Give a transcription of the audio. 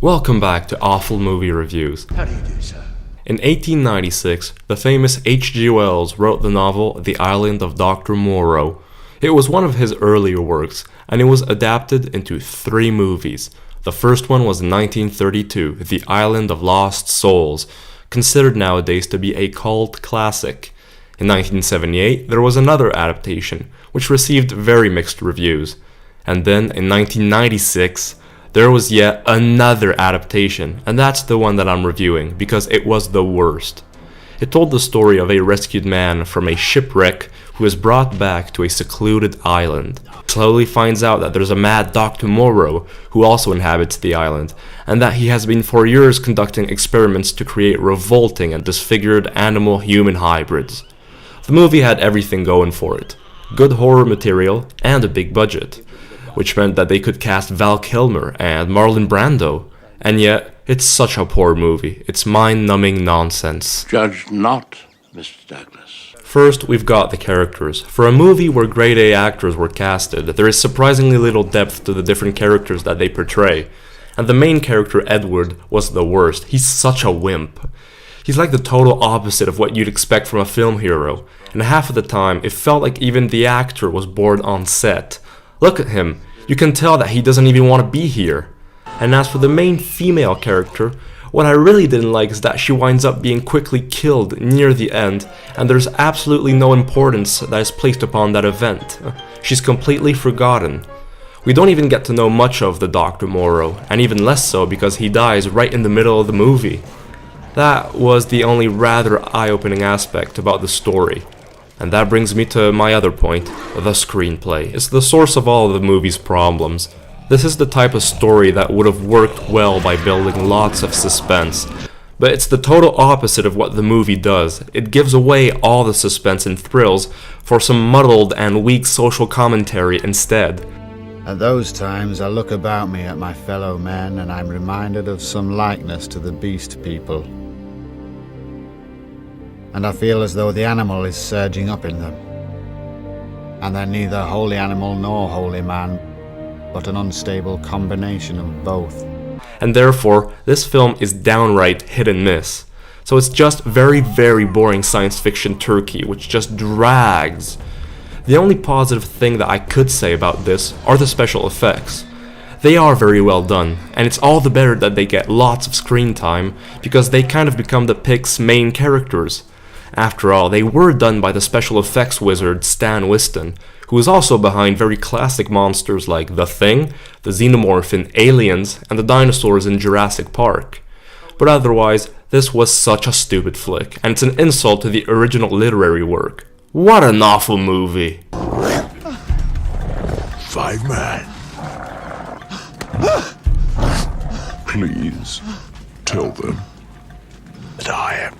Welcome back to Awful Movie Reviews. How do you do, sir? In 1896, the famous H.G. Wells wrote the novel The Island of Doctor Moreau. It was one of his earlier works, and it was adapted into 3 movies. The first one was in 1932, The Island of Lost Souls, considered nowadays to be a cult classic. In 1978, there was another adaptation, which received very mixed reviews. And then, in 1996, there was yet another adaptation, and that's the one that I'm reviewing, because it was the worst. It told the story of a rescued man from a shipwreck who is brought back to a secluded island. He slowly finds out that there's a mad Dr. Moreau who also inhabits the island, and that he has been for years conducting experiments to create revolting and disfigured animal-human hybrids. The movie had everything going for it. Good horror material and a big budget, which meant that they could cast Val Kilmer and Marlon Brando, and yet it's such a poor movie. It's mind-numbing nonsense. Judge not, Mr. Douglas. First, we've got the characters. For a movie where grade A actors were casted, there is surprisingly little depth to the different characters that they portray. And the main character, Edward, was the worst. He's such a wimp. He's like the total opposite of what you'd expect from a film hero, and half of the time it felt like even the actor was bored on set. Look at him, you can tell that he doesn't even want to be here. And as for the main female character, what I really didn't like is that she winds up being quickly killed near the end, and there's absolutely no importance that is placed upon that event. She's completely forgotten. We don't even get to know much of the Dr. Moreau, and even less so because he dies right in the middle of the movie. That was the only rather eye-opening aspect about the story. And that brings me to my other point, the screenplay. It's the source of all of the movie's problems. This is the type of story that would have worked well by building lots of suspense. But it's the total opposite of what the movie does. It gives away all the suspense and thrills for some muddled and weak social commentary instead. At those times I look about me at my fellow men and I'm reminded of some likeness to the beast people. And I feel as though the animal is surging up in them. And they're neither holy animal nor holy man, but an unstable combination of both. And therefore, this film is downright hit and miss. So it's just very, very boring science fiction turkey, which just drags. The only positive thing that I could say about this are the special effects. They are very well done, and it's all the better that they get lots of screen time, because they kind of become the pic's main characters. After all, they were done by the special effects wizard Stan Winston, who is also behind very classic monsters like The Thing, the xenomorph in Aliens, and the dinosaurs in Jurassic Park. But otherwise, this was such a stupid flick, and it's an insult to the original literary work. What an awful movie! 5 men. Please tell them that I am